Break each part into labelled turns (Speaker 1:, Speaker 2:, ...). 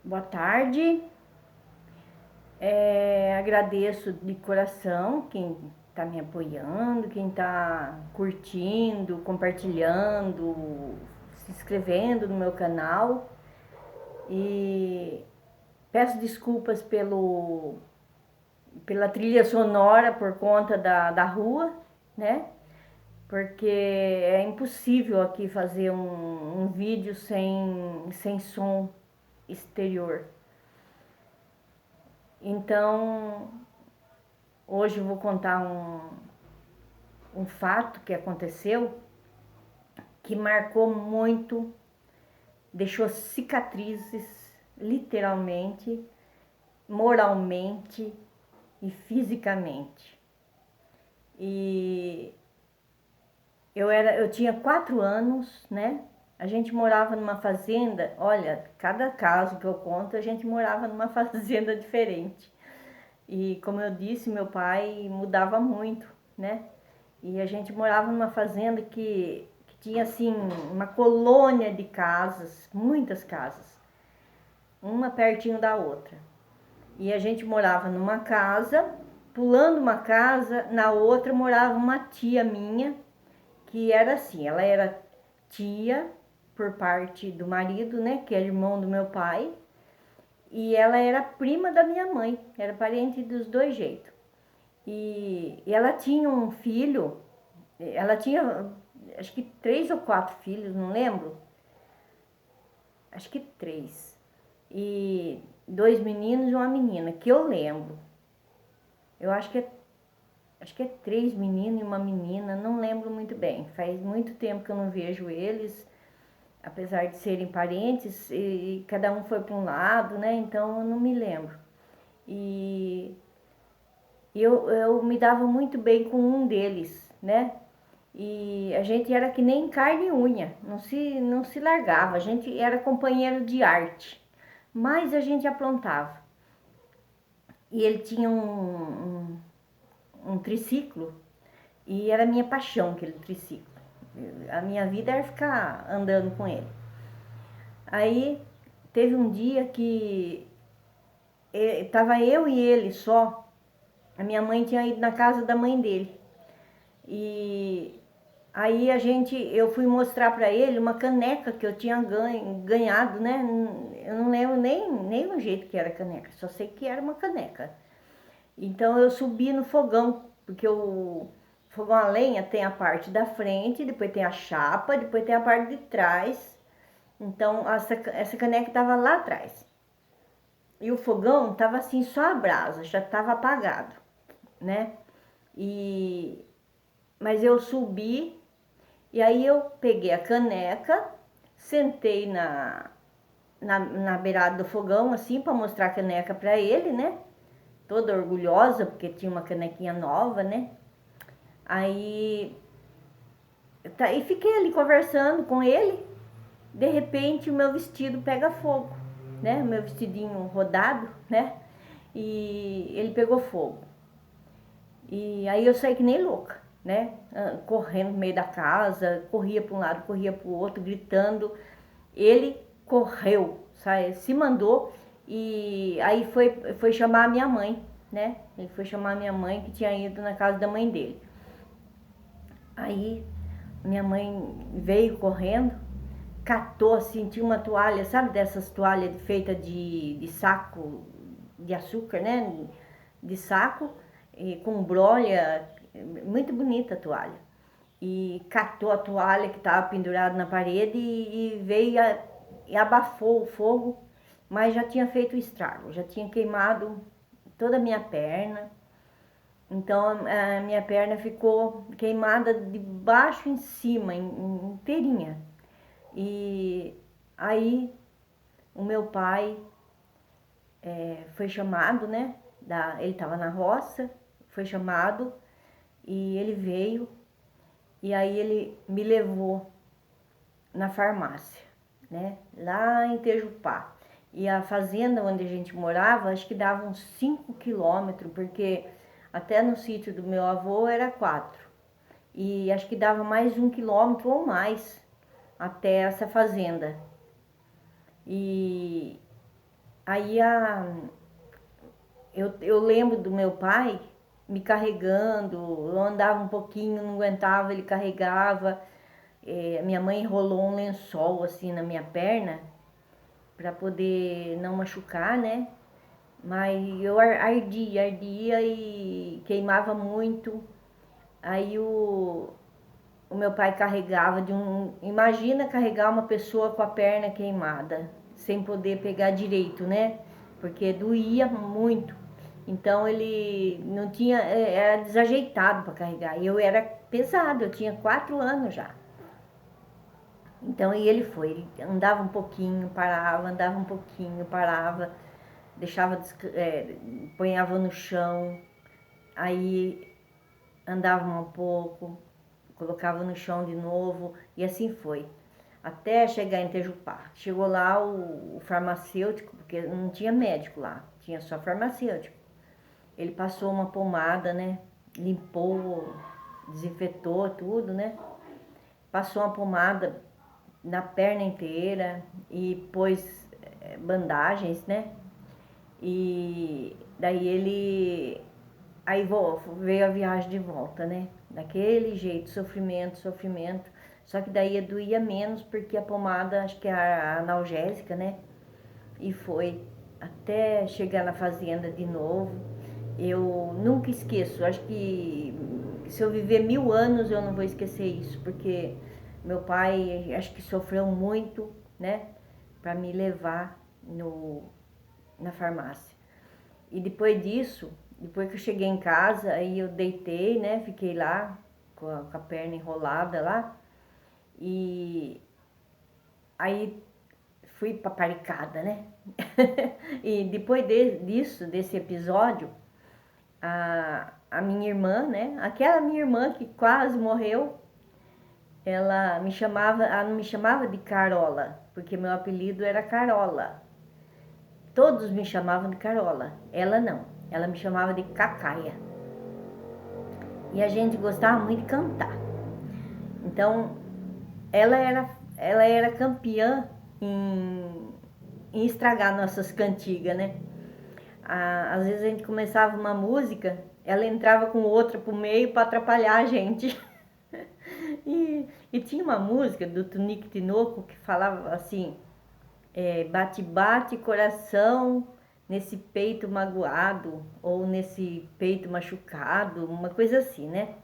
Speaker 1: Boa tarde. Agradeço de coração quem está me apoiando, quem está curtindo, compartilhando, se inscrevendo no meu canal. E peço desculpas pela trilha sonora por conta da rua, né? Porque é impossível aqui fazer um vídeo sem som exterior. Então, hoje eu vou contar um fato que aconteceu que marcou muito, deixou cicatrizes, literalmente, moralmente e fisicamente. E eu tinha 4 anos, né? A gente morava numa fazenda. Olha, cada caso que eu conto, a gente morava numa fazenda diferente. E como eu disse, meu pai mudava muito, né? E a gente morava numa fazenda que tinha assim uma colônia de casas, muitas casas, uma pertinho da outra. E a gente morava numa casa, pulando uma casa, na outra morava uma tia minha, que era assim, ela era tia por parte do marido, né, que era irmão do meu pai, e ela era prima da minha mãe, era parente dos dois jeitos. E ela tinha um filho, ela tinha acho que 3 ou 4 filhos, não lembro, acho que 3. E 2 meninos e uma menina, que eu lembro. Eu acho que é 3 meninos e uma menina, não lembro muito bem. Faz muito tempo que eu não vejo eles, apesar de serem parentes, e cada um foi para um lado, né? Então eu não me lembro. E eu me dava muito bem com um deles, né? E a gente era que nem carne e unha, não se largava, a gente era companheiro de arte, mas a gente aprontava. E ele tinha um triciclo e era a minha paixão aquele triciclo. A minha vida era ficar andando com ele. Aí teve um dia que tava eu e ele só. A minha mãe tinha ido na casa da mãe dele. E aí eu fui mostrar para ele uma caneca que eu tinha ganhado, né? Eu não lembro nem o jeito que era a caneca, só sei que era uma caneca. Então eu subi no fogão, porque o fogão a lenha tem a parte da frente, depois tem a chapa, depois tem a parte de trás. Então essa caneca estava lá atrás. E o fogão estava assim só a brasa, já estava apagado, né? E mas eu subi e aí eu peguei a caneca, sentei na beirada do fogão, assim, para mostrar a caneca para ele, né? Toda orgulhosa, porque tinha uma canequinha nova, né? Aí, e fiquei ali conversando com ele. De repente, o meu vestido pega fogo, né? O meu vestidinho rodado, né? E ele pegou fogo. E aí eu saí que nem louca, né? Correndo no meio da casa, corria para um lado, corria para o outro, gritando. Ele correu, sabe? Se mandou e aí foi chamar a minha mãe, né? Ele foi chamar a minha mãe que tinha ido na casa da mãe dele. Aí minha mãe veio correndo, catou assim, tinha uma toalha, sabe dessas toalhas feitas de saco de açúcar, né? De saco, e com brolha, muito bonita a toalha. E catou a toalha que estava pendurada na parede e veio e abafou o fogo, mas já tinha feito o estrago, já tinha queimado toda a minha perna. Então a minha perna ficou queimada de baixo em cima, inteirinha. E aí o meu pai foi chamado, né? Ele estava na roça, foi chamado e ele veio e aí ele me levou na farmácia, né? Lá em Tejupá. E a fazenda onde a gente morava, acho que dava uns 5 quilômetros, porque até no sítio do meu avô era 4. E acho que dava mais 1 quilômetro ou mais até essa fazenda. E Aí eu lembro do meu pai me carregando, eu andava um pouquinho, não aguentava, ele carregava. Minha mãe enrolou um lençol assim na minha perna para poder não machucar, né? Mas eu ardia e queimava muito. Aí o meu pai carregava de um. Imagina carregar uma pessoa com a perna queimada, sem poder pegar direito, né? Porque doía muito. Então ele não tinha. Era desajeitado para carregar. E eu era pesado, eu tinha 4 anos já. Então e ele andava um pouquinho, parava, andava um pouquinho, parava, deixava, ponhava no chão, aí andava um pouco, colocava no chão de novo e assim foi. Até chegar em Tejupá. Chegou lá o farmacêutico, porque não tinha médico lá, tinha só farmacêutico. Ele passou uma pomada, né? Limpou, desinfetou tudo, né? Passou uma pomada na perna inteira e pôs bandagens, né? E daí ele aí veio a viagem de volta, né? Daquele jeito, sofrimento, sofrimento. Só que daí doía menos porque a pomada, acho que é a analgésica, né? E foi até chegar na fazenda de novo. Eu nunca esqueço, acho que se eu viver 1000 anos eu não vou esquecer isso, porque meu pai acho que sofreu muito, né? Para me levar na farmácia. E depois disso, depois que eu cheguei em casa, aí eu deitei, né? Fiquei lá com a perna enrolada lá. E aí fui paparicada, né? E depois disso, desse episódio, a minha irmã, né? Aquela minha irmã que quase morreu, ela não me chamava de Carola, porque meu apelido era Carola. Todos me chamavam de Carola, ela não. Ela me chamava de Cacaia. E a gente gostava muito de cantar. Então, ela era campeã em, em estragar nossas cantigas, né? Às vezes a gente começava uma música, ela entrava com outra pro meio para atrapalhar a gente. E tinha uma música do Tunique Tinoco que falava assim: bate, bate coração nesse peito magoado ou nesse peito machucado, uma coisa assim, né?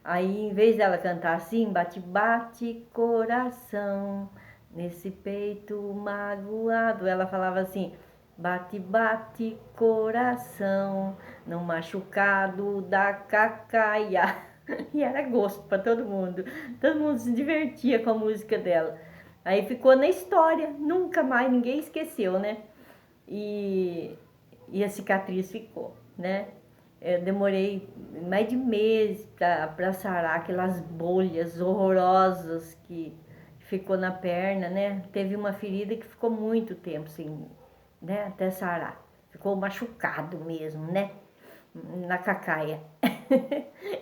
Speaker 1: Aí, em vez dela cantar assim, bate, bate coração nesse peito magoado, ela falava assim: bate, bate coração no machucado da cacaia. E era gosto para todo mundo se divertia com a música dela. Aí ficou na história, nunca mais ninguém esqueceu, né? E, e a cicatriz ficou, né? Eu demorei mais de mês para sarar aquelas bolhas horrorosas que ficou na perna, né? Teve uma ferida que ficou muito tempo assim, né? Até sarar. Ficou machucado mesmo, né? Na cacaia.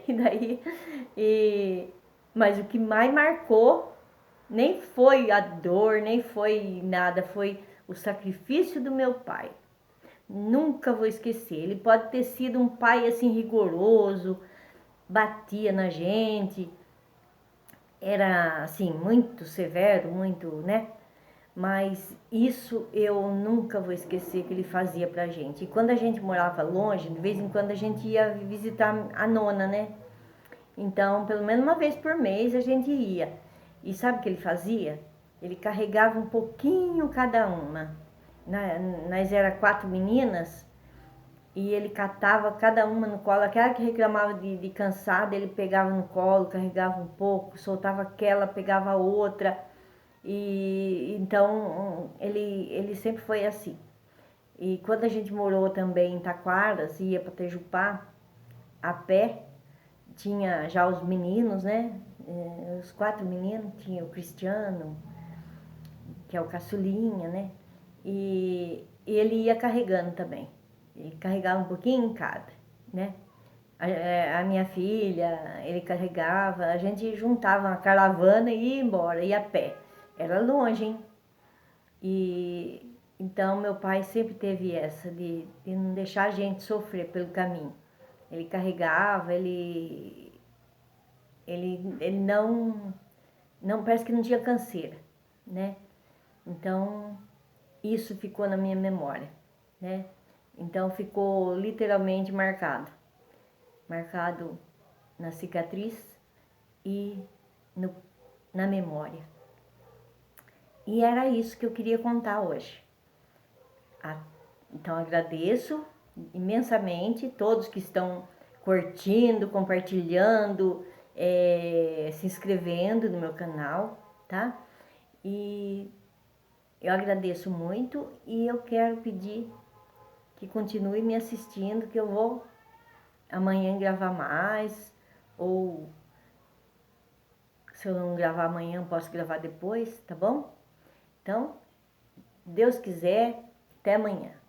Speaker 1: E daí, e, mas o que mais marcou nem foi a dor, nem foi nada, foi o sacrifício do meu pai. Nunca vou esquecer. Ele pode ter sido um pai assim rigoroso, batia na gente, era assim muito severo, muito, né? Mas isso eu nunca vou esquecer que ele fazia pra gente. E quando a gente morava longe, de vez em quando a gente ia visitar a nona, né? Então, pelo menos uma vez por mês a gente ia. E sabe o que ele fazia? Ele carregava um pouquinho cada uma. Nós era 4 meninas e ele catava cada uma no colo. Aquela que reclamava de cansada, ele pegava no colo, carregava um pouco, soltava aquela, pegava a outra. E então ele sempre foi assim. E quando a gente morou também em Taquaras, ia para Tejupá a pé, tinha já os meninos, né? Os 4 meninos, tinha o Cristiano, que é o caçulinha, né? E ele ia carregando também. Ele carregava um pouquinho em cada, né? A minha filha, ele carregava, a gente juntava uma caravana e ia embora, ia a pé. Era longe, hein? E Então, meu pai sempre teve essa de não deixar a gente sofrer pelo caminho. Ele carregava, ele não, parece que não tinha canseira, né? Então, isso ficou na minha memória, né? Então, ficou literalmente marcado na cicatriz e no, na memória. E era isso que eu queria contar hoje. Então agradeço imensamente todos que estão curtindo, compartilhando, se inscrevendo no meu canal, tá? E eu agradeço muito e eu quero pedir que continue me assistindo, que eu vou amanhã gravar mais, ou se eu não gravar amanhã, posso gravar depois, tá bom? Então, Deus quiser, até amanhã.